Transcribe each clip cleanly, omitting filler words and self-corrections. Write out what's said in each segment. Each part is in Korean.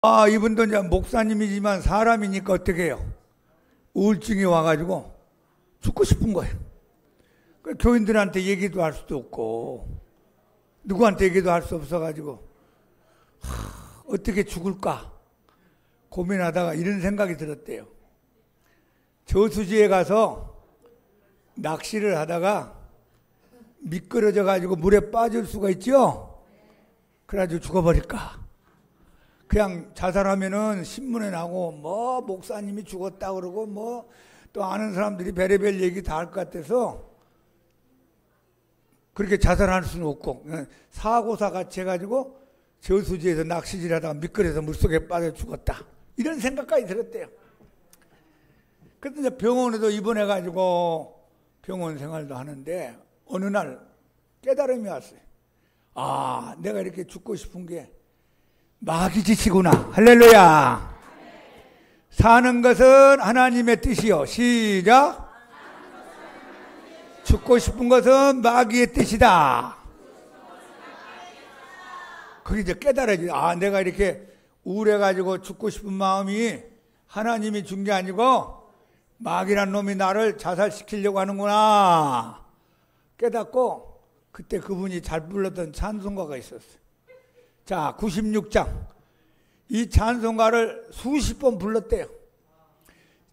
이분도 이제 목사님이지만 사람이니까 어떻게 해요? 우울증이 와가지고 죽고 싶은 거예요. 교인들한테 얘기도 할 수도 없고, 누구한테 얘기도 할 수 없어가지고, 어떻게 죽을까? 고민하다가 이런 생각이 들었대요. 저수지에 가서 낚시를 하다가 미끄러져가지고 물에 빠질 수가 있죠? 그래가지고 죽어버릴까? 그냥 자살하면은 신문에 나고 목사님이 죽었다 그러고 또 아는 사람들이 별의별 얘기 다 할 것 같아서 그렇게 자살할 수는 없고 사고사 같이 해가지고 저수지에서 낚시질 하다가 미끄러져서 물속에 빠져 죽었다 이런 생각까지 들었대요. 그래서 이제 병원에도 입원해가지고 병원 생활도 하는데 어느 날 깨달음이 왔어요. 내가 이렇게 죽고 싶은 게 마귀 짓이구나. 할렐루야. 사는 것은 하나님의 뜻이요. 시작. 죽고 싶은 것은 마귀의 뜻이다. 그게 이제 깨달아지. 내가 이렇게 우울해가지고 죽고 싶은 마음이 하나님이 준 게 아니고 마귀란 놈이 나를 자살시키려고 하는구나. 깨닫고 그때 그분이 잘 불렀던 찬송가가 있었어요. 자, 96장. 이 찬송가를 수십 번 불렀대요.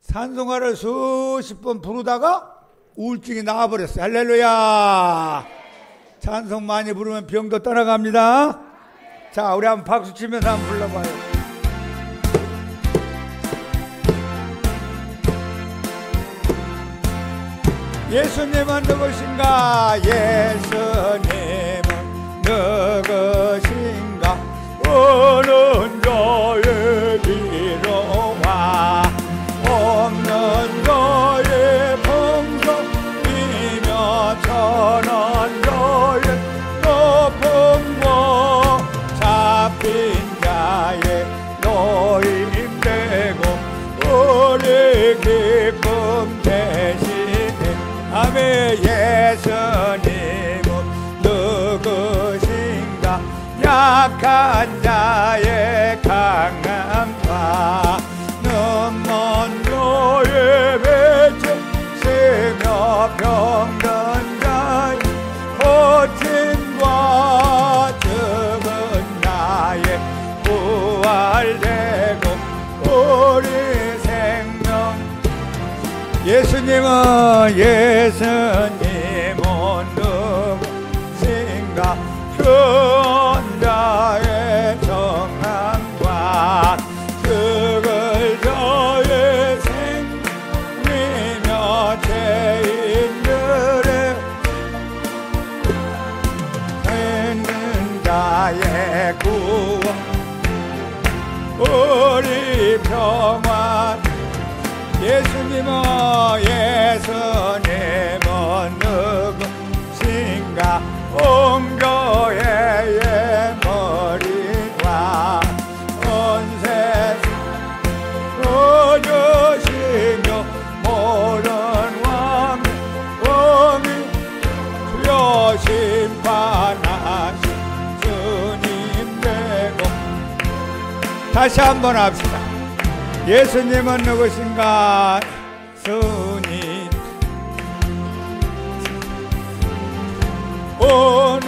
찬송가를 수십 번 부르다가 우울증이 나와버렸어요. 할렐루야. 찬송 많이 부르면 병도 떠나갑니다. 자, 우리 한번 박수 치면서 한번 불러봐요. 예수님은 누구신가? 예수님은 누구신가? 오는 자의 비로와 없는 자의 풍성이며 천한 자의 높음과 잡힌 자의 노임되고 우리 기쁨 대신에 아멘. 예수님은 누구신가? 약한 자의 강함과 눈먼 자의 배째 세며 병든 자의 고침과 죽은 나의 부활되고 우리 생명 예수님은 누구신가? 자의 정함과 죽을 자의 생명이며 죄인들의 있는 자의 구원 우리 평화 예수님은 누구신가? 온 교회의 머리와 온 세상 보여주시며 모든 왕이 주여 심판하신 주님 되고 다시 한번 합시다. 예수님은 누구신가? 주님 오는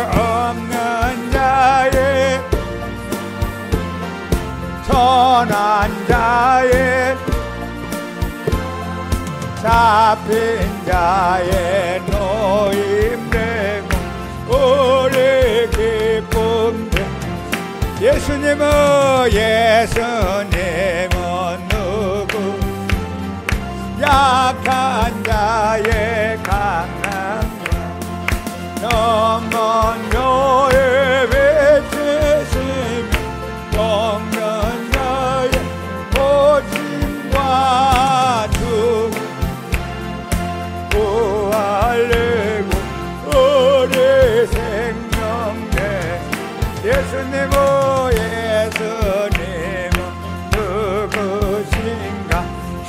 없는 자의 천한 자의 잡힌 자의 노임되고 우리 기쁨 예수님은 누구? 약한 자의 강함과 넘은 자의 외치심 동면 자의 고침과 죽음 부활되고 우리 생명 되 예수님은 누구신가?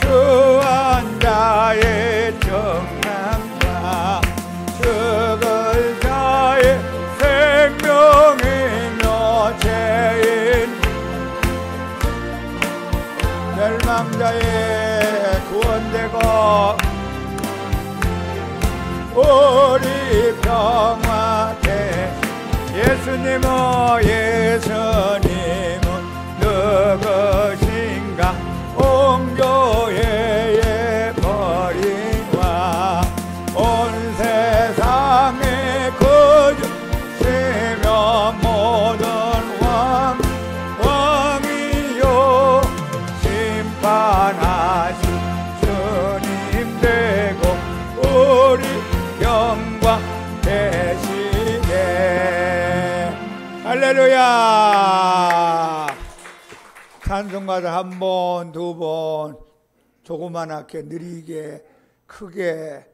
주한 자의 정함과 죽을 자의 생명 예수님은 누구신가? 온 교회의 머리와 온 세상의 거주시며 모든 왕이요 심판하신 주님 되고 우리 영광 되시게. 할렐루야. 찬송가를 한 번, 두 번 조그만하게 느리게 크게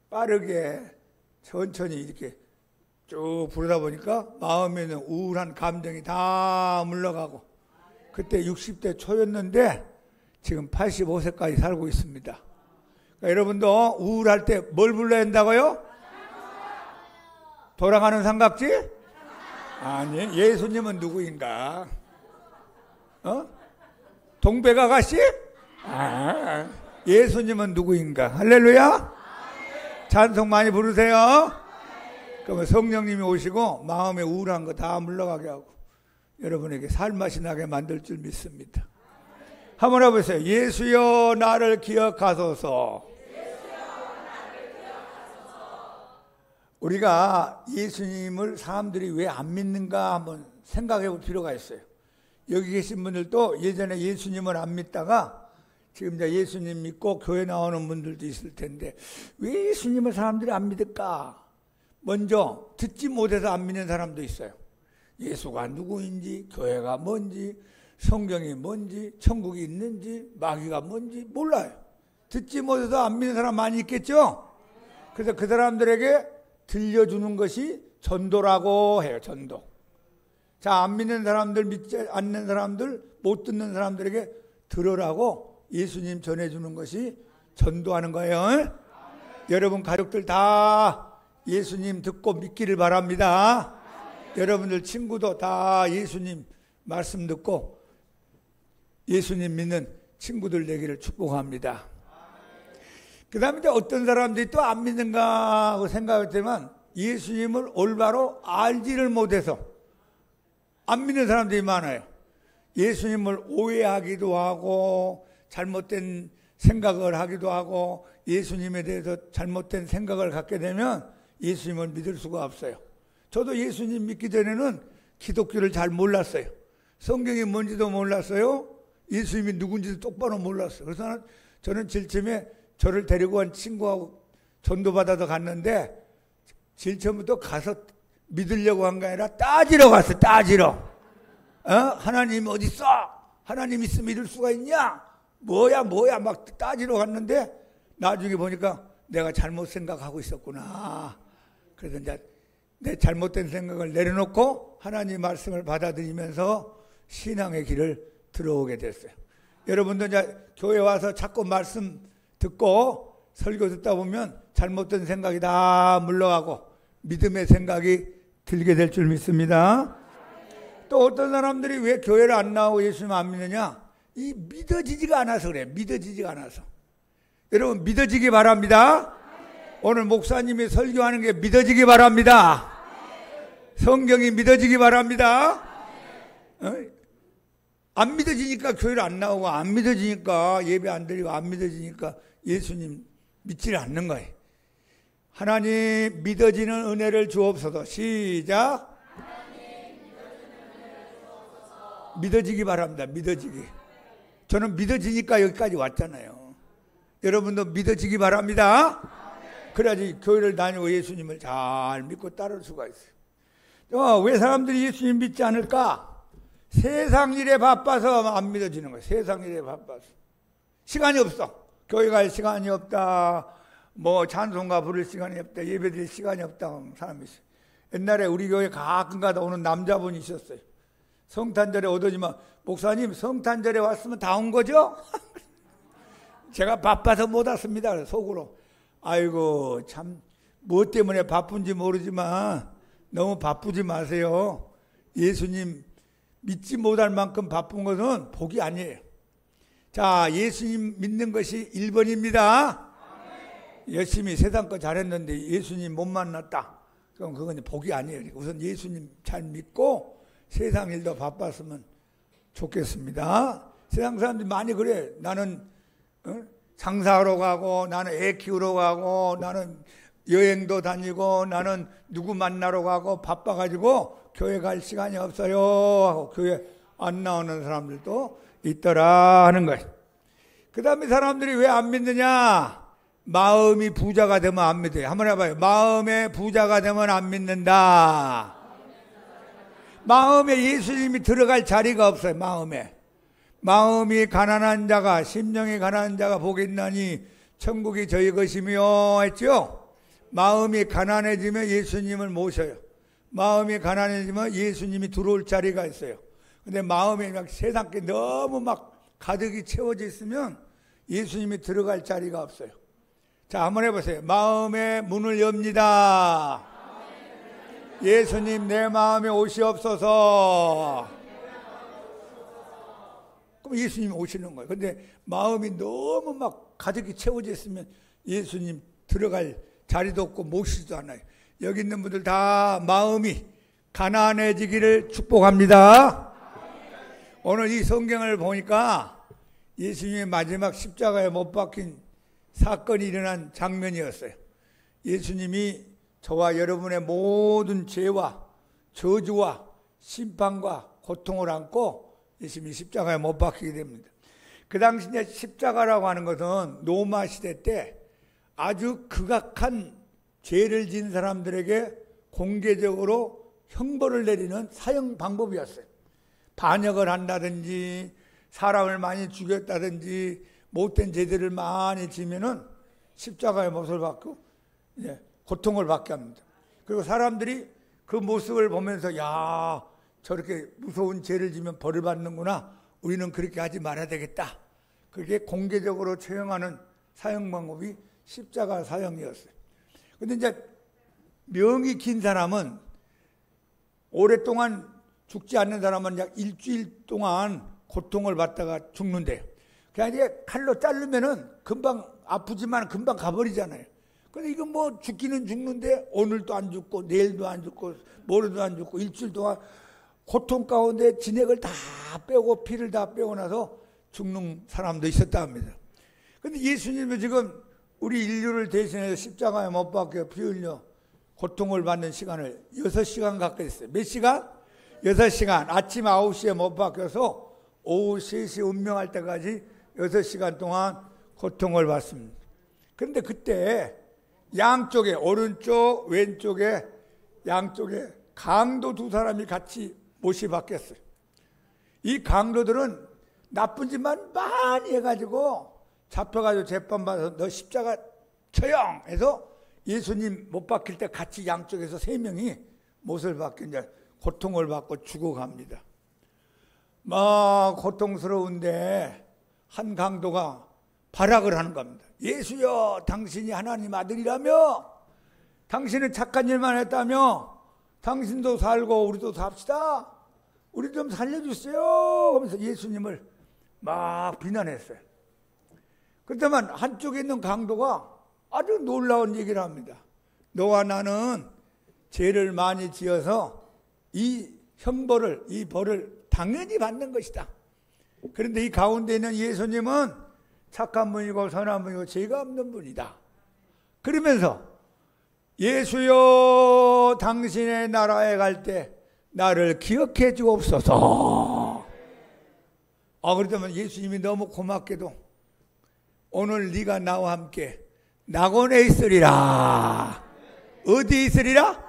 빠르게 천천히 이렇게 쭉 부르다 보니까 마음에는 우울한 감정이 다 물러가고, 그때 60대 초였는데 지금 85세까지 살고 있습니다. 그러니까 여러분도 우울할 때 뭘 불러야 한다고요? 돌아가는 삼각지? 아니, 예수님은 누구인가? 동백아가씨? 예수님은 누구인가? 할렐루야? 찬송 많이 부르세요. 그러면 성령님이 오시고 마음에 우울한 거 다 물러가게 하고 여러분에게 살맛이 나게 만들 줄 믿습니다. 한번 해보세요. 예수여 나를 기억하소서. 우리가 예수님을 사람들이 왜 안 믿는가 한번 생각해 볼 필요가 있어요. 여기 계신 분들도 예전에 예수님을 안 믿다가 지금 이제 예수님 믿고 교회 나오는 분들도 있을 텐데 왜 예수님을 사람들이 안 믿을까? 먼저 듣지 못해서 안 믿는 사람도 있어요. 예수가 누구인지, 교회가 뭔지, 성경이 뭔지, 천국이 있는지, 마귀가 뭔지 몰라요. 듣지 못해서 안 믿는 사람 많이 있겠죠? 그래서 그 사람들에게 들려주는 것이 전도라고 해요. 전도. 자, 안 믿는 사람들, 믿지 않는 사람들, 못 듣는 사람들에게 들으라고 예수님 전해주는 것이 전도하는 거예요. 여러분 가족들 다 예수님 듣고 믿기를 바랍니다. 여러분들 친구도 다 예수님 말씀 듣고 예수님 믿는 친구들 되기를 축복합니다. 그 다음에 이제 어떤 사람들이 또 안 믿는가 하고 생각했지만 예수님을 올바로 알지를 못해서 안 믿는 사람들이 많아요. 예수님을 오해하기도 하고 잘못된 생각을 하기도 하고 예수님에 대해서 잘못된 생각을 갖게 되면 예수님을 믿을 수가 없어요. 저도 예수님 믿기 전에는 기독교를 잘 몰랐어요. 성경이 뭔지도 몰랐어요. 예수님이 누군지도 똑바로 몰랐어요. 그래서 저는 질쯤에 저를 데리고 간 친구하고 전도받아서 갔는데 제일 처음부터 가서 믿으려고 한 게 아니라 따지러 갔어요. 따지러. 하나님 어디 있어? 하나님 있으면 믿을 수가 있냐? 뭐야 막 따지러 갔는데 나중에 보니까 내가 잘못 생각하고 있었구나. 그래서 이제 내 잘못된 생각을 내려놓고 하나님 말씀을 받아들이면서 신앙의 길을 들어오게 됐어요. 여러분도 이제 교회 와서 자꾸 말씀 듣고 설교 듣다 보면 잘못된 생각이 다 물러가고 믿음의 생각이 들게 될 줄 믿습니다. 또 어떤 사람들이 왜 교회를 안 나오고 예수님 안 믿느냐? 이 믿어지지가 않아서 그래. 믿어지지가 않아서. 여러분 믿어지기 바랍니다. 오늘 목사님이 설교하는 게 믿어지기 바랍니다. 성경이 믿어지기 바랍니다. 안 믿어지니까 교회를 안 나오고 안 믿어지니까 예배 안 드리고 안 믿어지니까 예수님 믿지를 않는 거예요. 하나님 믿어지는 은혜를 주옵소서. 시작. 믿어지기 바랍니다. 믿어지기. 저는 믿어지니까 여기까지 왔잖아요. 여러분도 믿어지기 바랍니다. 그래야지 교회를 다니고 예수님을 잘 믿고 따를 수가 있어요. 왜 사람들이 예수님 믿지 않을까? 세상 일에 바빠서 안 믿어지는 거예요. 세상 일에 바빠서. 시간이 없어. 교회 갈 시간이 없다. 뭐 찬송가 부를 시간이 없다. 예배 드릴 시간이 없다. 사람이 있어요. 옛날에 우리 교회 가끔가다 오는 남자분이 있었어요. 성탄절에 오더니만 목사님 성탄절에 왔으면 다 온 거죠? 제가 바빠서 못 왔습니다. 속으로. 아이고 참 무엇 때문에 바쁜지 모르지만 너무 바쁘지 마세요. 예수님 믿지 못할 만큼 바쁜 것은 복이 아니에요. 자, 예수님 믿는 것이 1번입니다. 열심히 세상 거 잘했는데 예수님 못 만났다. 그럼 그건 복이 아니에요. 우선 예수님 잘 믿고 세상 일도 바빴으면 좋겠습니다. 세상 사람들이 많이 그래. 나는 장사하러 가고, 나는 애 키우러 가고, 나는 여행도 다니고, 나는 누구 만나러 가고 바빠가지고 교회 갈 시간이 없어요 하고 교회 안 나오는 사람들도 있더라 하는 거예요. 그 다음에 사람들이 왜 안 믿느냐? 마음이 부자가 되면 안 믿어요. 한번 해봐요. 마음에 부자가 되면 안 믿는다. 마음에 예수님이 들어갈 자리가 없어요. 마음이 가난한 자가, 심령이 가난한 자가 복이 있나니 천국이 저희 것이며 했죠. 마음이 가난해지면 예수님을 모셔요. 마음이 가난해지면 예수님이 들어올 자리가 있어요. 근데 마음이 막 세상 게 너무 막 가득이 채워져 있으면 예수님이 들어갈 자리가 없어요. 자, 한번 해보세요. 마음의 문을 엽니다. 예수님 내 마음에 오시옵소서. 그럼 예수님이 오시는 거예요. 근데 마음이 너무 막 가득히 채워져 있으면 예수님 들어갈 자리도 없고 모시지도 않아요. 여기 있는 분들 다 마음이 가난해지기를 축복합니다. 오늘 이 성경을 보니까 예수님의 마지막 십자가에 못 박힌 사건이 일어난 장면이었어요. 예수님이 저와 여러분의 모든 죄와 저주와 심판과 고통을 안고 예수님이 십자가에 못 박히게 됩니다. 그 당시 이제 십자가라고 하는 것은 로마 시대 때 아주 극악한 죄를 지은 사람들에게 공개적으로 형벌을 내리는 사형 방법이었어요. 반역을 한다든지 사람을 많이 죽였다든지 못된 죄들을 많이 지면은 십자가의 못을 받고 고통을 받게 합니다. 그리고 사람들이 그 모습을 보면서 야, 저렇게 무서운 죄를 지면 벌을 받는구나. 우리는 그렇게 하지 말아야 되겠다. 그게 공개적으로 처형하는 사형 방법이 십자가 사형이었어요. 근데 이제 명이 긴 사람은 오랫동안 죽지 않는 사람은 약 일주일 동안 고통을 받다가 죽는데요. 그냥 이게 칼로 자르면은 금방 아프지만 금방 가버리잖아요. 근데 이건 뭐 죽기는 죽는데 오늘도 안 죽고 내일도 안 죽고 모레도 안 죽고 일주일 동안 고통 가운데 진액을 다 빼고 피를 다 빼고 나서 죽는 사람도 있었다 합니다. 근데 예수님은 지금 우리 인류를 대신해서 십자가에 못 박혀 피 흘려 고통을 받는 시간을 6시간 가까이 했어요. 몇 시간? 6시간. 아침 9시에 못 박혀서 오후 3시 운명할 때까지 6시간 동안 고통을 받습니다. 그런데 그때 양쪽에 오른쪽 왼쪽에 양쪽에 강도 두 사람이 같이 못이 박혔어요. 이 강도들은 나쁜 짓만 많이 해가지고 잡혀가지고 재판받아서 너 십자가 처형 해서 예수님 못 박힐 때 같이 양쪽에서 3명이 못을 박혀 이제 고통을 받고 죽어갑니다. 막 고통스러운데 한 강도가 발악을 하는 겁니다. 예수여, 당신이 하나님 아들이라며? 당신은 착한 일만 했다며? 당신도 살고 우리도 삽시다. 우리 좀 살려주세요. 하면서 예수님을 막 비난했어요. 그렇다면 한쪽에 있는 강도가 아주 놀라운 얘기를 합니다. 너와 나는 죄를 많이 지어서 이 형벌을, 이 벌을 당연히 받는 것이다. 그런데 이 가운데 있는 예수님은 착한 분이고 선한 분이고 죄가 없는 분이다. 그러면서 예수여, 당신의 나라에 갈 때 나를 기억해 주옵소서. 그렇다면 예수님이 너무 고맙게도 오늘 네가 나와 함께 낙원에 있으리라. 어디 있으리라?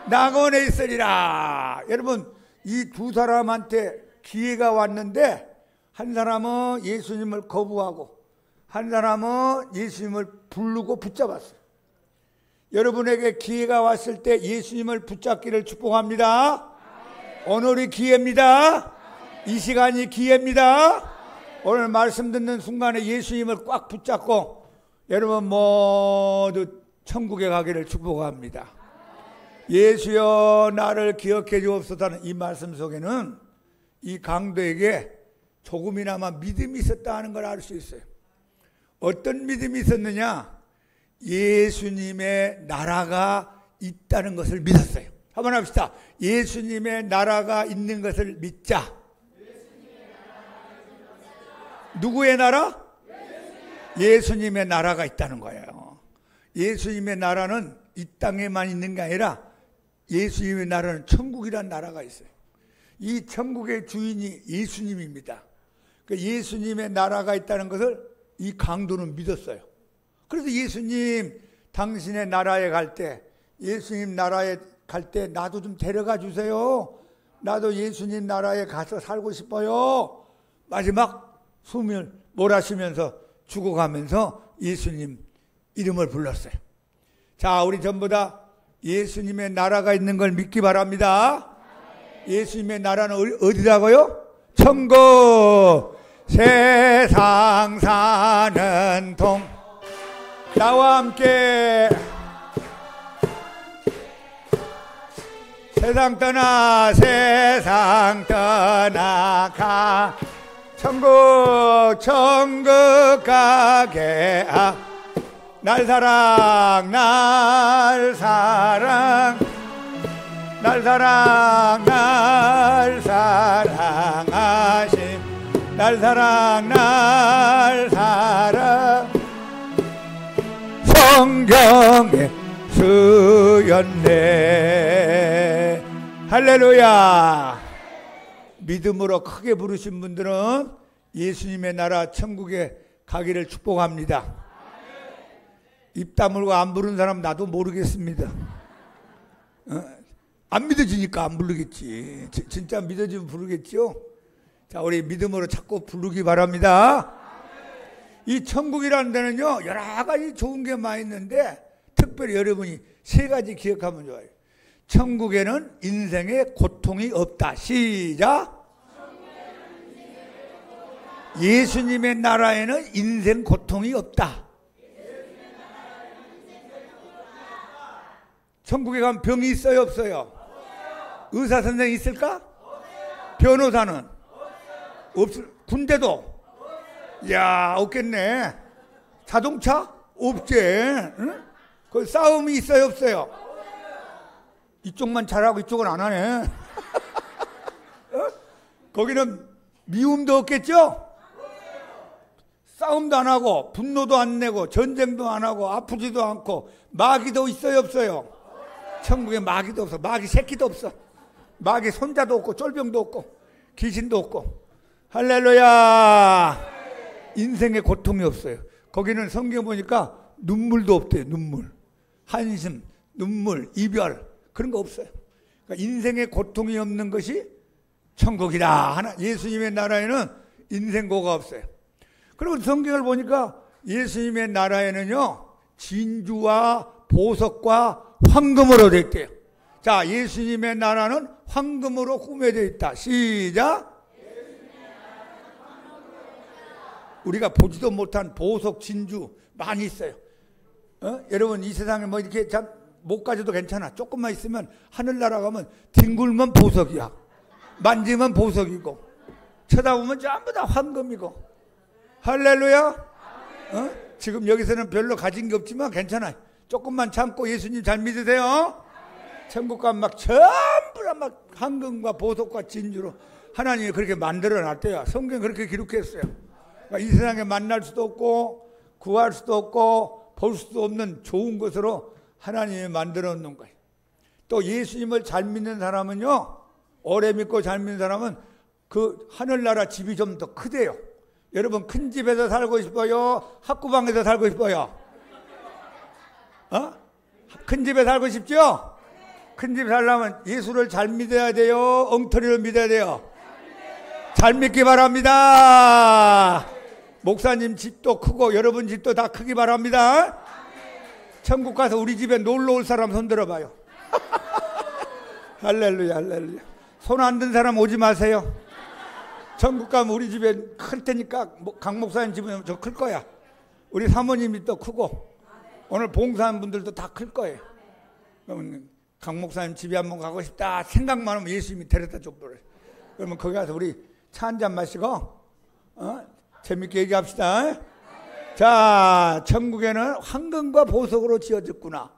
낙원에 있으리라. 여러분, 이 두 사람한테 기회가 왔는데 한 사람은 예수님을 거부하고 한 사람은 예수님을 부르고 붙잡았어요. 여러분에게 기회가 왔을 때 예수님을 붙잡기를 축복합니다. 오늘이 기회입니다. 이 시간이 기회입니다. 오늘 말씀 듣는 순간에 예수님을 꽉 붙잡고 여러분 모두 천국에 가기를 축복합니다. 예수여, 나를 기억해 주옵소서는 이 말씀 속에는 이 강도에게 조금이나마 믿음이 있었다는 걸 알 수 있어요. 어떤 믿음이 있었느냐? 예수님의 나라가 있다는 것을 믿었어요. 한번 합시다. 예수님의 나라가 있는 것을 믿자. 누구의 나라? 예수님의 나라가 있다는 거예요. 예수님의 나라는 이 땅에만 있는 게 아니라 예수님의 나라는 천국이라는 나라가 있어요. 이 천국의 주인이 예수님입니다. 예수님의 나라가 있다는 것을 이 강도는 믿었어요. 그래서 예수님 당신의 나라에 갈 때, 예수님 나라에 갈 때 나도 좀 데려가 주세요. 나도 예수님 나라에 가서 살고 싶어요. 마지막 숨을 몰아쉬면서 죽어가면서 예수님 이름을 불렀어요. 자, 우리 전부 다 예수님의 나라가 있는 걸 믿기 바랍니다. 예수님의 나라는 어디라고요? 천국. 세상 사는 동 나와 함께 세상 떠나가 천국 가게 날 사랑하심 날 사랑 성경에 쓰였네. 할렐루야. 믿음으로 크게 부르신 분들은 예수님의 나라 천국에 가기를 축복합니다. 입 다물고 안 부르는 사람 나도 모르겠습니다. 안 믿어지니까 안 부르겠지. 진짜 믿어지면 부르겠죠. 자, 우리 믿음으로 자꾸 부르기 바랍니다. 이 천국이라는 데는요, 여러 가지 좋은 게 많이 있는데 특별히 여러분이 세 가지 기억하면 좋아요. 천국에는 인생의 고통이 없다. 시작. 예수님의 나라에는 인생 고통이 없다. 천국에 가면 병이 있어요, 없어요? 의사 선생이 있을까? 변호사는? 군대도? 야, 없겠네. 자동차? 없지. 응? 그 싸움이 있어요, 없어요? 이쪽만 잘하고 이쪽은 안 하네. 거기는 미움도 없겠죠? 싸움도 안 하고 분노도 안 내고 전쟁도 안 하고 아프지도 않고 마귀도 있어요, 없어요? 천국에 마귀도 없어. 마귀 새끼도 없어. 마귀 손자도 없고 쫄병도 없고 귀신도 없고. 할렐루야. 인생에 고통이 없어요. 거기는 성경 보니까 눈물도 없대요. 눈물, 한심, 눈물, 이별 그런 거 없어요. 그러니까 인생에 고통이 없는 것이 천국이다. 예수님의 나라에는 인생고가 없어요. 그리고 성경을 보니까 예수님의 나라에는요, 진주와 보석과 황금으로 되어 있대요. 자, 예수님의 나라는 황금으로 꾸며져 있다. 시작. 우리가 보지도 못한 보석, 진주 많이 있어요. 여러분, 이 세상에 뭐 이렇게 못 가져도 괜찮아. 조금만 있으면 하늘나라 가면 뒹굴면 보석이야. 만지면 보석이고 쳐다보면 전부 다 황금이고. 할렐루야. 지금 여기서는 별로 가진 게 없지만 괜찮아요. 조금만 참고 예수님 잘 믿으세요. 천국 가면 막 전부 다 막 황금과 보석과 진주로 하나님이 그렇게 만들어 놨대요. 성경 그렇게 기록했어요. 그러니까 이 세상에 만날 수도 없고 구할 수도 없고 볼 수도 없는 좋은 것으로 하나님이 만들어 놓은 거예요. 또 예수님을 잘 믿는 사람은요, 오래 믿고 잘 믿는 사람은 그 하늘나라 집이 좀 더 크대요. 여러분, 큰 집에서 살고 싶어요? 학구방에서 살고 싶어요? 큰 집에 살고 싶죠? 큰 집에 살려면 예수를 잘 믿어야 돼요? 엉터리를 믿어야 돼요? 잘 믿기 바랍니다. 목사님 집도 크고 여러분 집도 다 크기 바랍니다. 천국 가서 우리 집에 놀러 올 사람 손 들어봐요. 할렐루야, 할렐루야. 손 안 든 사람 오지 마세요. 천국 가면 우리 집에 클 테니까 강 목사님 집은 저 클 거야. 우리 사모님이 또 크고 오늘 봉사하는 분들도 다 클 거예요. 그러면 강 목사님 집에 한번 가고 싶다 생각만 하면 예수님이 데려다 줘버려요. 그러면 거기 가서 우리 차 한잔 마시고 재밌게 얘기합시다. 자, 천국에는 황금과 보석으로 지어졌구나.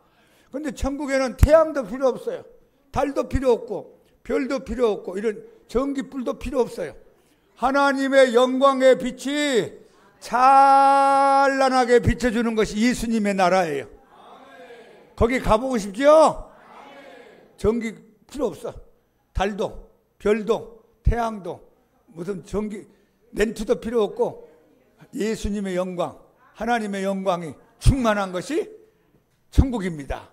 근데 천국에는 태양도 필요 없어요. 달도 필요 없고 별도 필요 없고 이런 전기불도 필요 없어요. 하나님의 영광의 빛이 찬란하게 비춰주는 것이 예수님의 나라예요. 거기 가보고 싶죠? 전기 필요 없어. 달도 별도 태양도 무슨 전기 렌트도 필요 없고 예수님의 영광, 하나님의 영광이 충만한 것이 천국입니다.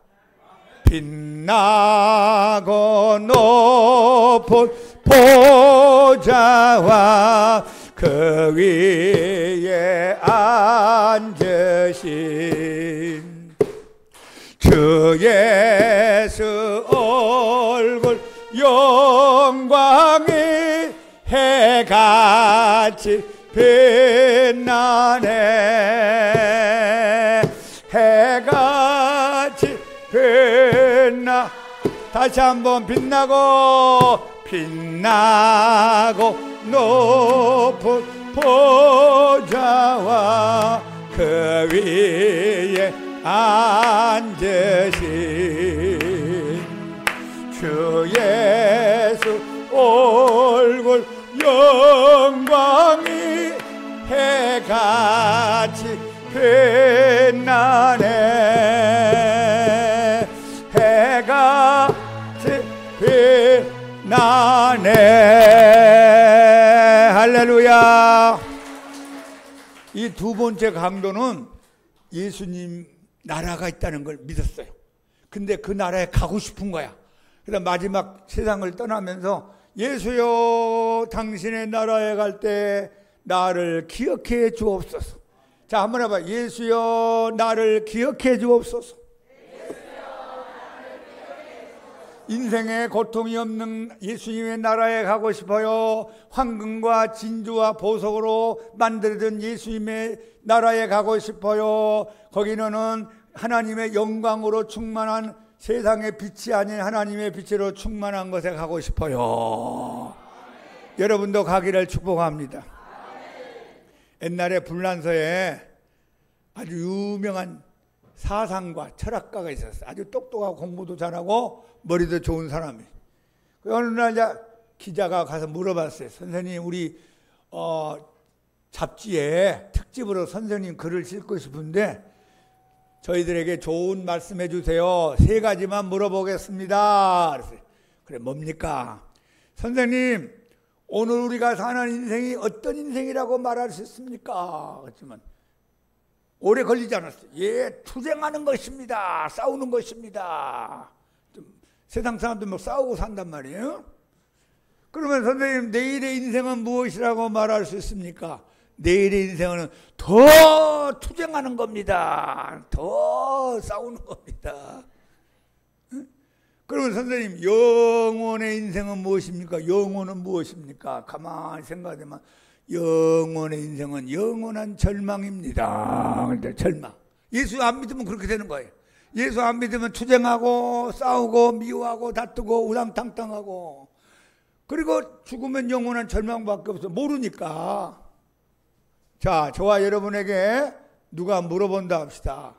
빛나고 높은 보좌와 그 위에 앉으신 주 예수 얼굴 영광이 해같이 빛나네. 해같이 빛나. 다시 한번 빛나고 높은 보좌와 그 위에 앉으신 주 예수 얼굴 영광이 해같이 빛나네. 해같이 빛나네. 할렐루야. 이 두 번째 강도는 예수님 나라가 있다는 걸 믿었어요. 근데 그 나라에 가고 싶은 거야. 그래서 마지막 세상을 떠나면서 예수여 당신의 나라에 갈 때 나를 기억해 주옵소서. 자, 한번 해봐. 예수여 나를 기억해 주옵소서. 인생에 고통이 없는 예수님의 나라에 가고 싶어요. 황금과 진주와 보석으로 만들어진 예수님의 나라에 가고 싶어요. 거기는 하나님의 영광으로 충만한 세상의 빛이 아닌 하나님의 빛으로 충만한 곳에 가고 싶어요. 여러분도 가기를 축복합니다. 옛날에 불란서에 아주 유명한 사상가, 철학가가 있었어요. 아주 똑똑하고 공부도 잘하고 머리도 좋은 사람이. 어느 날 기자가 가서 물어봤어요. 선생님, 우리 잡지에 특집으로 선생님 글을 읽고 싶은데 저희들에게 좋은 말씀해 주세요. 3가지만 물어보겠습니다. 그랬어요. 그래, 뭡니까? 선생님, 오늘 우리가 사는 인생이 어떤 인생이라고 말할 수 있습니까? 그렇지만 오래 걸리지 않았어요. 예, 투쟁하는 것입니다. 싸우는 것입니다. 세상 사람들 뭐 싸우고 산단 말이에요. 그러면 선생님, 내일의 인생은 무엇이라고 말할 수 있습니까? 내일의 인생은 더 투쟁하는 겁니다. 더 싸우는 겁니다. 그러면 선생님, 영혼의 인생은 무엇입니까? 영혼은 무엇입니까? 가만히 생각하면 영혼의 인생은 영원한 절망입니다. 근데 절망. 예수 안 믿으면 그렇게 되는 거예요. 예수 안 믿으면 투쟁하고 싸우고 미워하고 다투고 우당탕탕하고, 그리고 죽으면 영원한 절망밖에 없어. 모르니까. 자, 저와 여러분에게 누가 물어본다 합시다.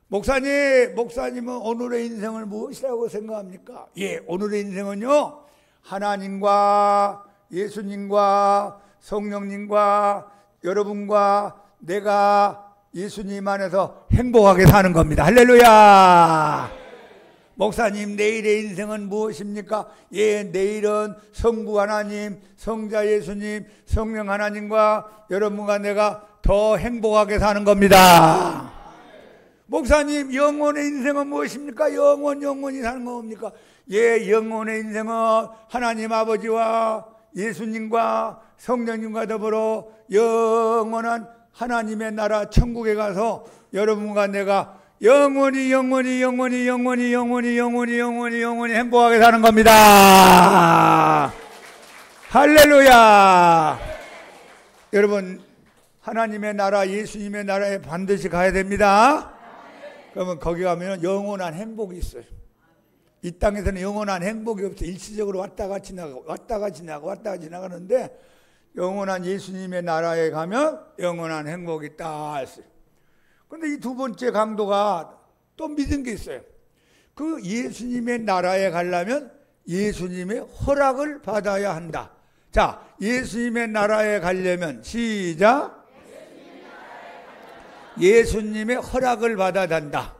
목사님은 오늘의 인생을 무엇이라고 생각합니까? 예, 오늘의 인생은요, 하나님과 예수님과 성령님과 여러분과 내가 예수님 안에서 행복하게 사는 겁니다. 할렐루야. 목사님, 내일의 인생은 무엇입니까? 예, 내일은 성부 하나님, 성자 예수님, 성령 하나님과 여러분과 내가 더 행복하게 사는 겁니다. 목사님, 영혼의 인생은 무엇입니까? 영원히 사는 겁니까? 예, 영혼의 인생은 하나님 아버지와 예수님과 성령님과 더불어 영원한 하나님의 나라 천국에 가서 여러분과 내가 영원히 행복하게 사는 겁니다. 할렐루야. 여러분, 하나님의 나라, 예수님의 나라에 반드시 가야 됩니다. 그러면 거기 가면 영원한 행복이 있어요. 이 땅에서는 영원한 행복이 없어요. 일시적으로 왔다가 지나가는데 영원한 예수님의 나라에 가면 영원한 행복이 있다 했어요. 그런데 이 두 번째 강도가 또 믿은 게 있어요. 그 예수님의 나라에 가려면 예수님의 허락을 받아야 한다. 자, 예수님의 나라에 가려면 시작. 예수님의 허락을 받아야 한다.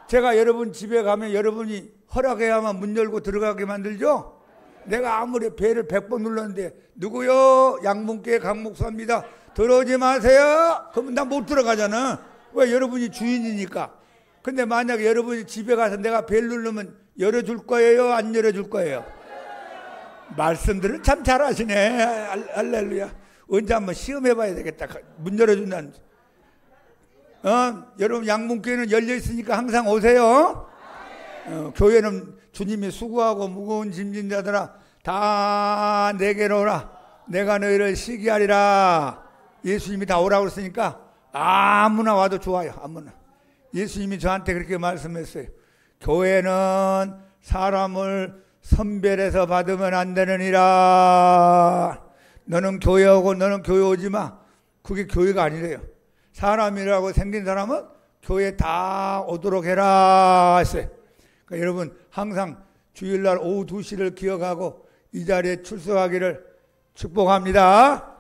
제가 여러분 집에 가면 여러분이 허락해야만 문 열고 들어가게 만들죠? 내가 아무리 배를 100번 눌렀는데 누구요? 양문교회 강목사입니다. 들어오지 마세요. 그러면 나 못 들어가잖아. 왜? 여러분이 주인이니까. 근데 만약에 여러분이 집에 가서 내가 벨 누르면 열어줄 거예요? 안 열어줄 거예요? 말씀들은 참 잘하시네. 할렐루야. 언제 한번 시험해봐야 되겠다. 문 열어준다는. 여러분 양문교회는 열려있으니까 항상 오세요. 교회는 주님이 수고하고 무거운 짐진 자들아 다 내게로 오라. 내가 너희를 쉬게 하리라. 예수님이 다 오라고 그랬으니까 아무나 와도 좋아요. 아무나. 예수님이 저한테 그렇게 말씀했어요. 교회는 사람을 선별해서 받으면 안 되느니라. 너는 교회 오고 너는 교회 오지 마. 그게 교회가 아니래요. 사람이라고 생긴 사람은 교회 다 오도록 해라 했어요. 그러니까 여러분 항상 주일날 오후 2시를 기억하고 이 자리에 출석하기를 축복합니다.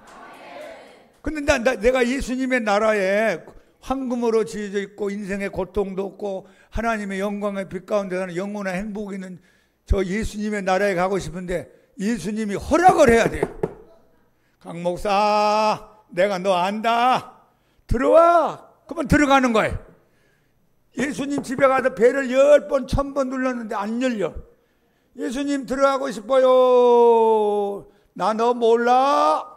근데 내가 예수님의 나라에 황금으로 지어져 있고 인생의 고통도 없고 하나님의 영광의 빛 가운데 사는 영원한 행복이 있는 저 예수님의 나라에 가고 싶은데 예수님이 허락을 해야 돼요. 강 목사, 내가 너 안다. 들어와. 그러면 들어가는 거예요. 예수님 집에 가서 배를 10번, 1000번 눌렀는데 안 열려. 예수님 들어가고 싶어요. 나 너 몰라?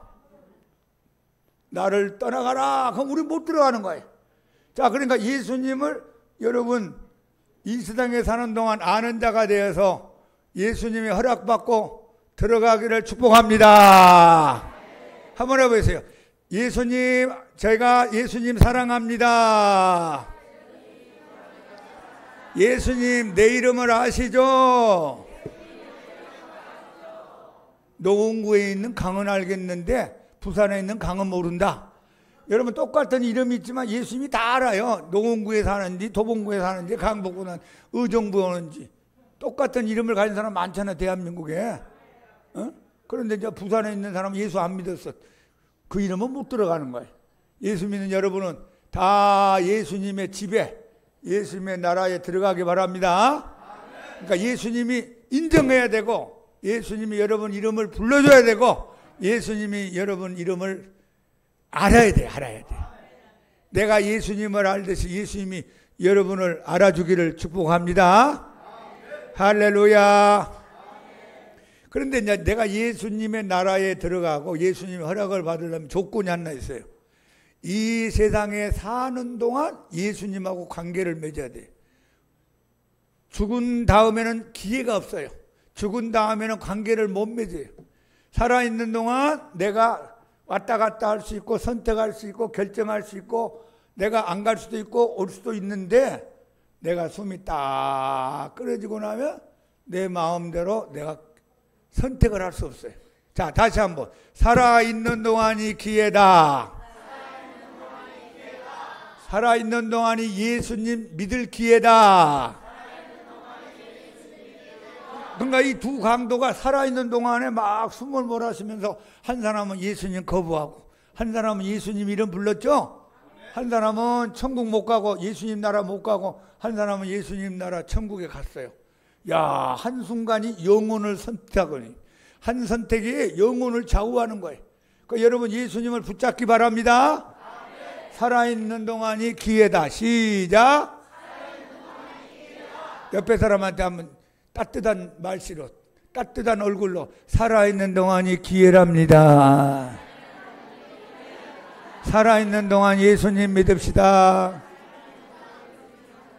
나를 떠나가라. 그럼 우리 못 들어가는 거예요. 자, 그러니까 예수님을 여러분 이 세상에 사는 동안 아는 자가 되어서 예수님의 허락받고 들어가기를 축복합니다. 한번 해보세요. 예수님, 제가 예수님 사랑합니다. 예수님 내 이름을 아시죠? 노원구에 있는 강은 알겠는데 부산에 있는 강은 모른다. 여러분 똑같은 이름이 있지만 예수님이 다 알아요. 노원구에 사는지 도봉구에 사는지 강북구는 의정부에 오는지 똑같은 이름을 가진 사람 많잖아요. 대한민국에. 그런데 이제 부산에 있는 사람은 예수 안 믿었어. 그 이름은 못 들어가는 거예요. 예수 믿는 여러분은 다 예수님의 집에 예수님의 나라에 들어가기 바랍니다. 그러니까 예수님이 인정해야 되고 예수님이 여러분 이름을 불러줘야 되고 예수님이 여러분 이름을 알아야 돼. 알아야 돼. 내가 예수님을 알듯이 예수님이 여러분을 알아주기를 축복합니다. 할렐루야. 그런데 이제 내가 예수님의 나라에 들어가고 예수님의 허락을 받으려면 조건이 하나 있어요. 이 세상에 사는 동안 예수님하고 관계를 맺어야 돼요. 죽은 다음에는 기회가 없어요. 죽은 다음에는 관계를 못 맺어요. 살아있는 동안 내가 왔다 갔다 할 수 있고 선택할 수 있고 결정할 수 있고 내가 안 갈 수도 있고 올 수도 있는데 내가 숨이 딱 끊어지고 나면 내 마음대로 내가 선택을 할 수 없어요. 자, 다시 한번. 살아있는 동안이 기회다. 살아있는 동안이 예수님 믿을 기회다. 그러니까 이 두 강도가 살아있는 동안에 막 숨을 몰아쉬면서 한 사람은 예수님 거부하고 한 사람은 예수님 이름 불렀죠. 한 사람은 천국 못 가고 예수님 나라 못 가고 한 사람은 예수님 나라 천국에 갔어요. 야, 한순간이 영혼을 선택하거니 한 선택이 영혼을 좌우하는 거예요. 그러니까 여러분 예수님을 붙잡기 바랍니다. 살아있는 동안이 기회다. 시작. 옆에 사람한테 한번 따뜻한 말씨로 따뜻한 얼굴로 살아있는 동안이 기회랍니다. 살아있는 동안 예수님 믿읍시다.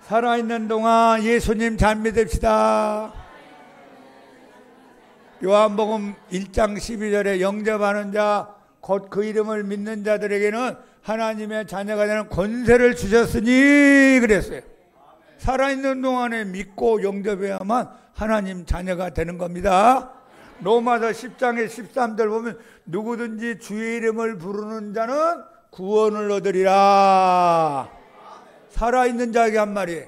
살아있는 동안 예수님 잘 믿읍시다. 요한복음 1장 12절에 영접하는 자 곧 그 이름을 믿는 자들에게는 하나님의 자녀가 되는 권세를 주셨으니 그랬어요. 살아있는 동안에 믿고 영접해야만 하나님 자녀가 되는 겁니다. 로마서 10장의 13절 보면 누구든지 주의 이름을 부르는 자는 구원을 얻으리라. 살아있는 자에게 한 말이에요.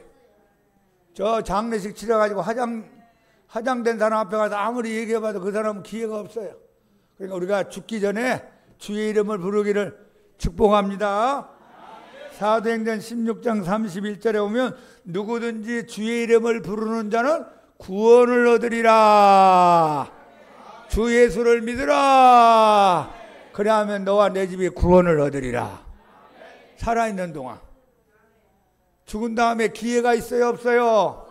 저 장례식 치러가지고 화장된 사람 앞에 가서 아무리 얘기해봐도 그 사람은 기회가 없어요. 그러니까 우리가 죽기 전에 주의 이름을 부르기를 축복합니다. 사도행전 16장 31절에 보면 누구든지 주의 이름을 부르는 자는 구원을 얻으리라. 주 예수를 믿으라. 그래야면 너와 내 집이 구원을 얻으리라. 살아있는 동안. 죽은 다음에 기회가 있어요, 없어요?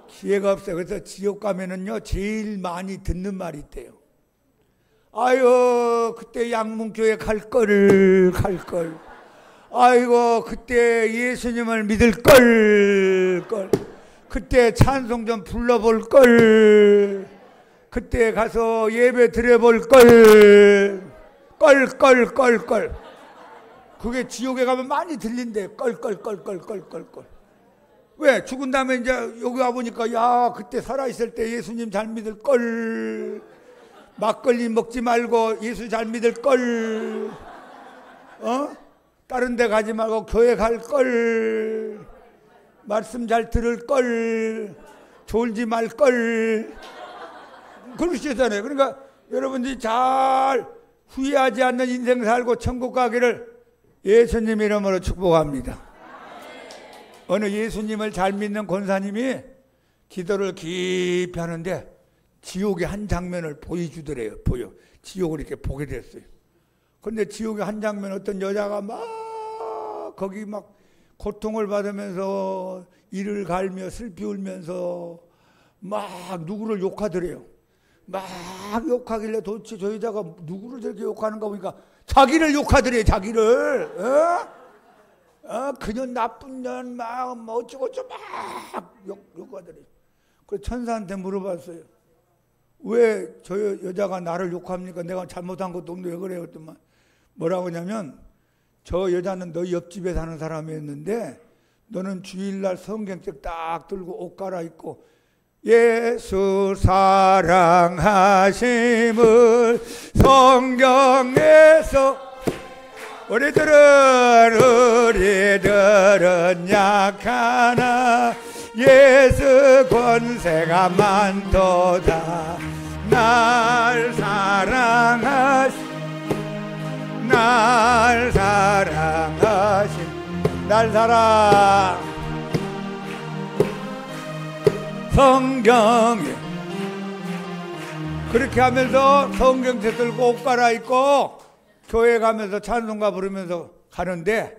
기회가 없어요. 그래서 지옥 가면은요 제일 많이 듣는 말이 있대요. 아유 그때 양문교회 갈걸. 아이고 그때 예수님을 믿을걸. 그때 찬송 좀 불러볼걸. 그때 가서 예배 드려볼걸. 껄. 그게 지옥에 가면 많이 들린대. 껄. 왜? 죽은 다음에 이제 여기 와보니까 야 그때 살아있을 때 예수님 잘 믿을걸. 막걸리 먹지 말고 예수 잘 믿을걸. 다른 데 가지 말고 교회 갈걸. 말씀 잘 들을걸. 졸지 말걸. 그러시잖아요. 그러니까 여러분들이 잘 후회하지 않는 인생 살고 천국 가기를 예수님 이름으로 축복합니다. 어느 예수님을 잘 믿는 권사님이 기도를 깊이 하는데 지옥의 한 장면을 보여주더래요. 지옥을 이렇게 보게 됐어요. 그런데 지옥의 한 장면 어떤 여자가 막 거기 막 고통을 받으면서 이를 갈며 슬피 울면서 막 누구를 욕하더래요. 막 욕하길래 도대체 저 여자가 누구를 저렇게 욕하는가 보니까 자기를 욕하더래요. 자기를. 그년 나쁜 년 막 어쩌고저쩌고 막 욕하더래요. 그래서 천사한테 물어봤어요. 왜 저 여자가 나를 욕합니까? 내가 잘못한 것도 없는데 왜 그래요? 그랬더만 뭐라고 하냐면 저 여자는 너 옆집에 사는 사람이었는데 너는 주일날 성경책 딱 들고 옷 갈아입고 예수 사랑하심을 성경에서 우리들은 약하나 예수 권세가 많도다. 날 사랑하신 날 사랑 성경에 그렇게 하면서 성경책 들고 옷 갈아입고 교회 가면서 찬송가 부르면서 가는데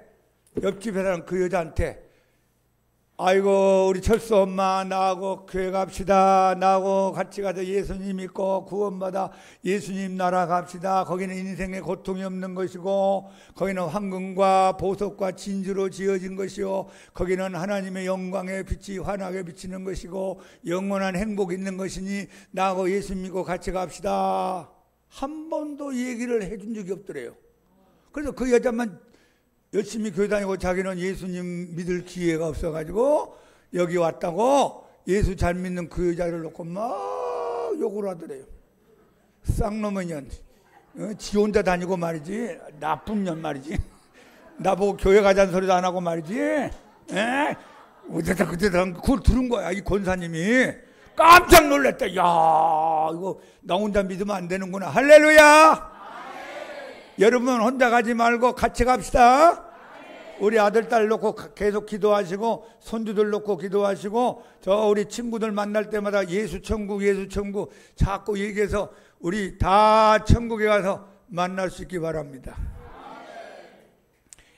옆집에 사는 그 여자한테 아이고 우리 철수 엄마 나하고 교회 갑시다. 나하고 같이 가서 예수님 믿고 구원받아 예수님 나라 갑시다. 거기는 인생에 고통이 없는 것이고 거기는 황금과 보석과 진주로 지어진 것이요 거기는 하나님의 영광의 빛이 환하게 비치는 것이고 영원한 행복이 있는 것이니 나하고 예수 믿고 같이 갑시다. 한 번도 얘기를 해준 적이 없더래요. 그래서 그 여자만 열심히 교회 다니고 자기는 예수님 믿을 기회가 없어가지고 여기 왔다고 예수 잘 믿는 그 여자를 놓고 막 욕을 하더래요. 쌍놈의 년. 지 혼자 다니고 말이지. 나쁜 년 말이지. 나보고 교회 가자는 소리도 안 하고 말이지. 어쨌든 그때 그걸 들은 거야. 이 권사님이. 깜짝 놀랐다. 야 이거 나 혼자 믿으면 안 되는구나. 할렐루야. 여러분 혼자 가지 말고 같이 갑시다. 우리 아들 딸 놓고 계속 기도하시고 손주들 놓고 기도하시고 저 우리 친구들 만날 때마다 예수 천국 자꾸 얘기해서 우리 다 천국에 가서 만날 수 있기 바랍니다.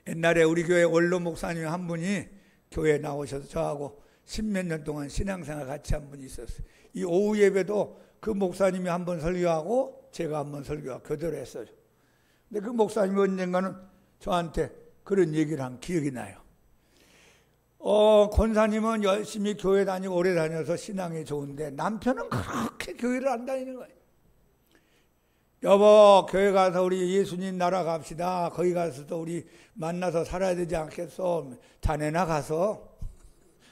옛날에 우리 교회 원로 목사님 한 분이 교회에 나오셔서 저하고 십몇 년 동안 신앙생활 같이 한 분이 있었어요. 이 오후 예배도 그 목사님이 한 번 설교하고 제가 한 번 설교하고 교대를 했어요. 근데 그 목사님이 언젠가는 저한테 그런 얘기를 한 기억이 나요. 권사님은 열심히 교회 다니고 오래 다녀서 신앙이 좋은데 남편은 그렇게 교회를 안 다니는 거예요. 여보 교회 가서 우리 예수님 나라 갑시다. 거기 가서도 우리 만나서 살아야 되지 않겠어? 자네나 가서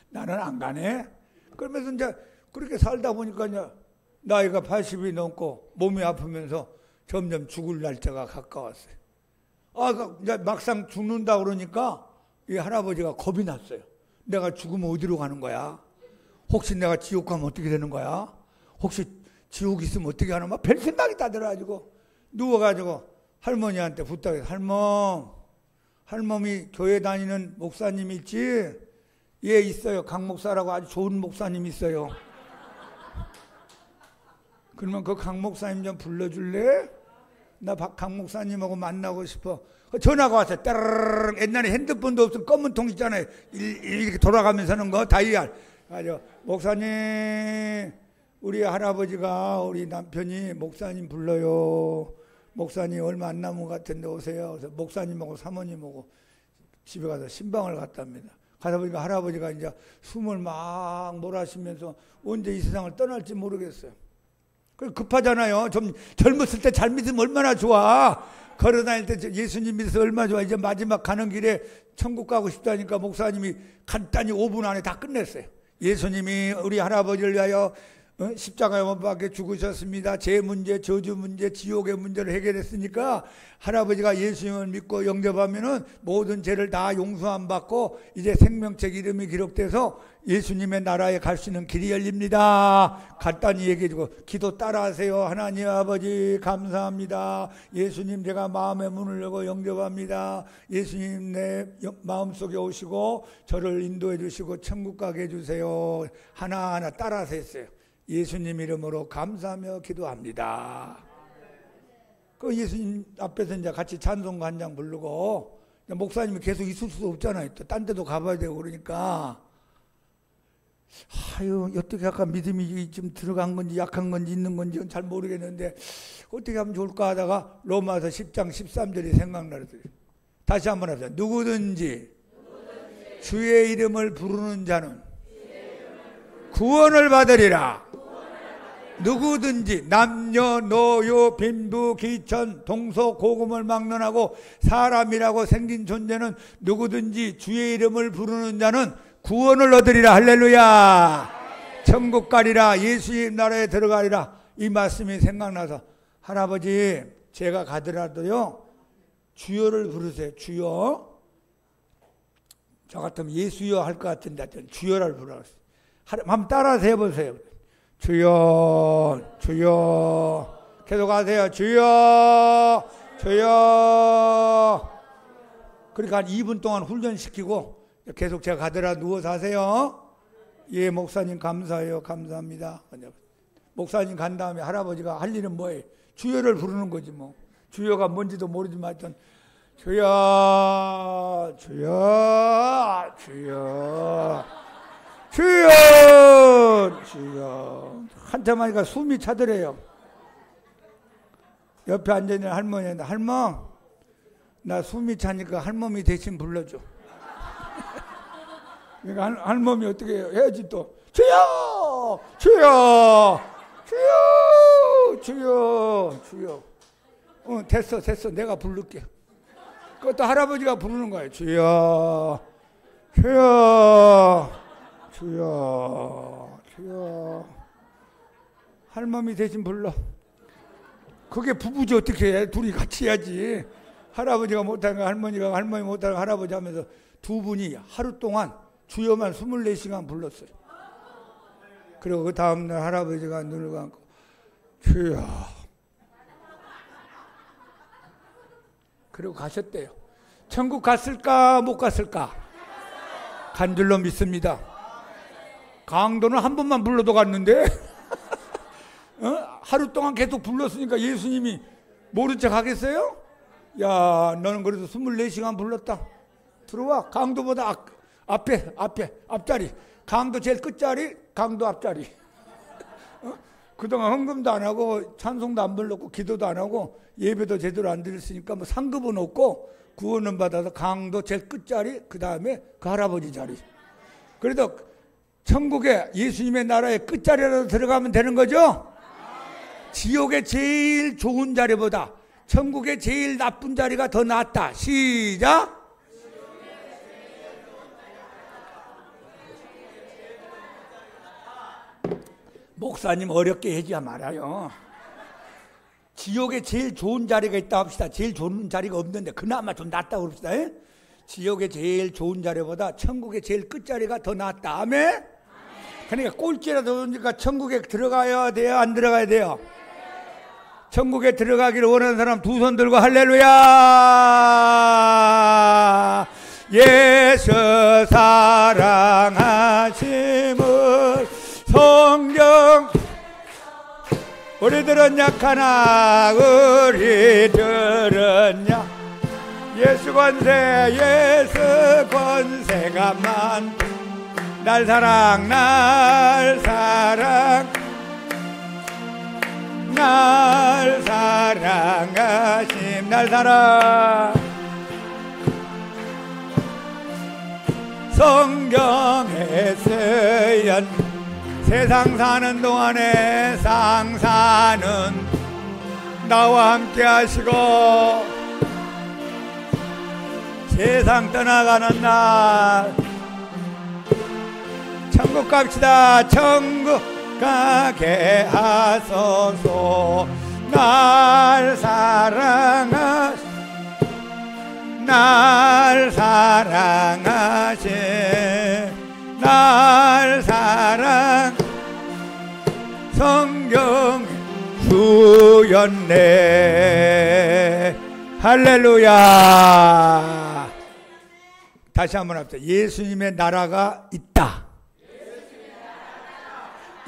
나는 안 가네. 그러면서 이제 그렇게 살다 보니까 이제 나이가 80이 넘고 몸이 아프면서 점점 죽을 날짜가 가까웠어요. 이제 막상 죽는다 그러니까 이 할아버지가 겁이 났어요. 내가 죽으면 어디로 가는 거야? 혹시 내가 지옥 가면 어떻게 되는 거야? 혹시 지옥 있으면 어떻게 하나? 막 별 생각이 다 들어가지고 누워가지고 할머니한테 부탁해서 할머니 교회 다니는 목사님 있지? 예, 있어요. 강 목사라고 아주 좋은 목사님 있어요. 그러면 그 강 목사님 좀 불러줄래? 나 강 목사님하고 만나고 싶어. 전화가 왔어요. 따르르르. 옛날에 핸드폰도 없으면 검은 통 있잖아요. 이렇게 돌아가면서 하는 거 다이얼. 아주 목사님, 우리 할아버지가 우리 남편이 목사님 불러요. 목사님 얼마 안 남은 것 같은데 오세요. 그래서 목사님하고 사모님하고 집에 가서 신방을 갔답니다. 가다 보니까 할아버지가 이제 숨을 막 몰아쉬면서 언제 이 세상을 떠날지 모르겠어요. 급하잖아요. 좀 젊었을 때 잘 믿으면 얼마나 좋아. 걸어다닐 때 예수님 믿어서 얼마나 좋아. 이제 마지막 가는 길에 천국 가고 싶다니까 목사님이 간단히 5분 안에 다 끝냈어요. 예수님이 우리 할아버지를 위하여 십자가에 못 박혀 죽으셨습니다. 제 문제, 저주 문제, 지옥의 문제를 해결했으니까 할아버지가 예수님을 믿고 영접하면은 모든 죄를 다 용서함 받고 이제 생명책 이름이 기록돼서 예수님의 나라에 갈 수 있는 길이 열립니다. 간단히 얘기해주고 기도 따라하세요. 하나님 아버지 감사합니다. 예수님 제가 마음의 문을 열고 영접합니다. 예수님 내 마음속에 오시고 저를 인도해 주시고 천국 가게 해주세요. 하나하나 따라서 했어요. 예수님 이름으로 감사하며 기도합니다. 그 예수님 앞에서 이제 같이 찬송가 한 장 부르고 목사님이 계속 있을 수 없잖아요. 또 딴 데도 가봐야 되고 그러니까 아유 어떻게 아까 믿음이 좀 들어간 건지 약한 건지 있는 건지 잘 모르겠는데 어떻게 하면 좋을까 하다가 로마서 10장 13절이 생각나더라고요. 다시 한번 하자. 누구든지 주의 이름을 부르는 자는 구원을 받으리라. 누구든지 남녀노소 빈부 귀천 동서고금을 막론하고 사람이라고 생긴 존재는 누구든지 주의 이름을 부르는 자는 구원을 얻으리라. 할렐루야. 천국 가리라. 예수님 나라에 들어가리라. 이 말씀이 생각나서 할아버지 제가 가더라도요 주여를 부르세요. 주여. 저 같으면 예수여 할 것 같은데 주여를 부르세요. 한번 따라서 해보세요. 주여 주여. 계속 하세요. 주여 주여. 그러니까 한 2분 동안 훈련시키고 계속 제가 가더라 누워서 하세요. 예 목사님 감사해요. 감사합니다. 목사님 간 다음에 할아버지가 할 일은 뭐예요? 주여를 부르는 거지 뭐. 주여가 뭔지도 모르지만 하여튼 주여 주여 주여 주여 주여. 한참 하니까 숨이 차더래요. 옆에 앉아있는 할머니한테 할멈 나 숨이 차니까 할멈이 대신 불러줘. 그러니까 할멈이 어떻게 해야지 또 주여 주여 주여 주여 주여. 됐어 내가 부를게. 그것도 할아버지가 부르는 거예요. 주여 주여 주여 주여. 할멈이 대신 불러. 그게 부부지 어떻게 해. 둘이 같이 해야지. 할아버지가 못하는 거 할머니가 할머니 못하는 거 할아버지 하면서 두 분이 하루 동안 주여만 24시간 불렀어요. 그리고 그 다음날 할아버지가 눈을 감고 주여 그리고 가셨대요. 천국 갔을까 못 갔을까? 간 줄로 믿습니다. 강도는 한 번만 불러도 갔는데 하루 동안 계속 불렀으니까 예수님이 모른 척 하겠어요? 야 너는 그래도 24시간 불렀다. 들어와. 강도보다 앞자리. 강도 제일 끝자리, 강도 앞자리. 그동안 헌금도 안 하고 찬송도 안 불렀고 기도도 안 하고 예배도 제대로 안 드렸으니까 뭐 상급은 없고 구원은 받아서 강도 제일 끝자리, 그 다음에 그 할아버지 자리. 그래도 천국에 예수님의 나라의 끝자리라도 들어가면 되는 거죠? 지옥의 제일 좋은 자리보다 천국의 제일 나쁜 자리가 더 낫다. 시작. 목사님 어렵게 하지 말아요. 지옥에 제일 좋은 자리가 있다 합시다. 제일 좋은 자리가 없는데 그나마 좀 낫다고 그럽시다. 지옥의 제일 좋은 자리보다 천국의 제일 끝자리가 더 낫다. 아멘? 그러니까 꼴찌라도 오니까 천국에 들어가야 돼요? 안 들어가야 돼요? 천국에 들어가기를 원하는 사람 두 손 들고 할렐루야. 예수 사랑하심을 성경 우리들은 약하나 우리들은 예수 권세가 날 사랑하심 날 사랑 성경에 쓰인 세상 사는 동안에 상사는 나와 함께 하시고 세상 떠나가는 날 천국 갑시다. 천국 가게 하소서. 날 사랑하신 날 사랑 성경 주였네. 할렐루야. 다시 한번 합시다. 예수님의 나라가 있다.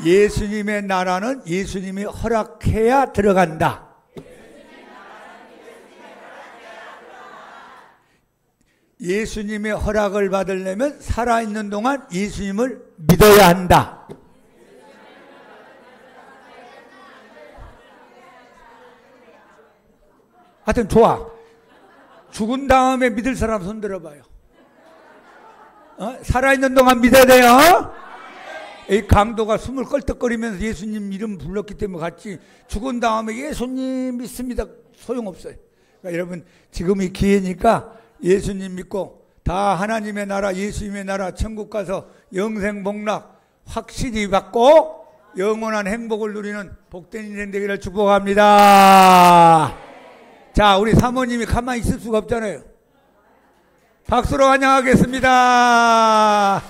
예수님의 나라는 예수님이 허락해야 들어간다. 예수님의 허락을 받으려면 살아있는 동안 예수님을 믿어야 한다. 하여튼 좋아. 죽은 다음에 믿을 사람 손 들어봐요. 살아있는 동안 믿어야 돼요. 이 강도가 숨을 껄떡거리면서 예수님 이름 불렀기 때문에 갔지, 죽은 다음에 예수님 믿습니다 소용없어요. 그러니까 여러분 지금이 기회니까 예수님 믿고 다 하나님의 나라, 예수님의 나라, 천국 가서 영생 복락 확실히 받고 영원한 행복을 누리는 복된 인생 되기를 축복합니다. 자, 우리 사모님이 가만히 있을 수가 없잖아요. 박수로 환영하겠습니다.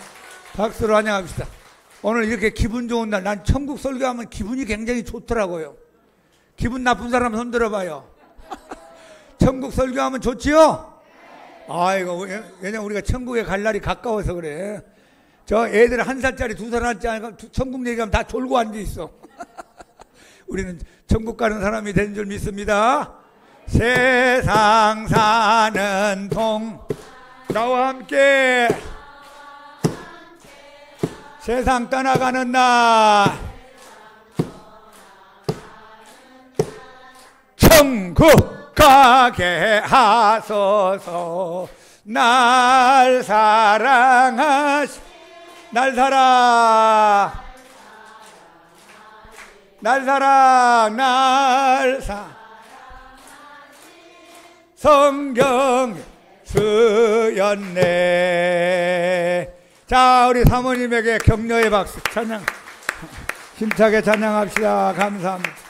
박수로 환영합시다. 오늘 이렇게 기분 좋은 날, 난 천국 설교하면 기분이 굉장히 좋더라고요. 기분 나쁜 사람 손 들어봐요. 천국 설교하면 좋지요? 아이고, 왜냐면 우리가 천국에 갈 날이 가까워서 그래. 저 애들 1살짜리 2살짜리 천국 얘기하면 다 졸고 앉아있어. 우리는 천국 가는 사람이 된 줄 믿습니다. 세상 사는 나와 함께 세상 떠나가는 날 천국 가게 하소서. 날 사랑하시 날 사랑 성경 쓰였네. 자, 우리 사모님에게 격려의 박수 찬양 힘차게 찬양합시다. 감사합니다.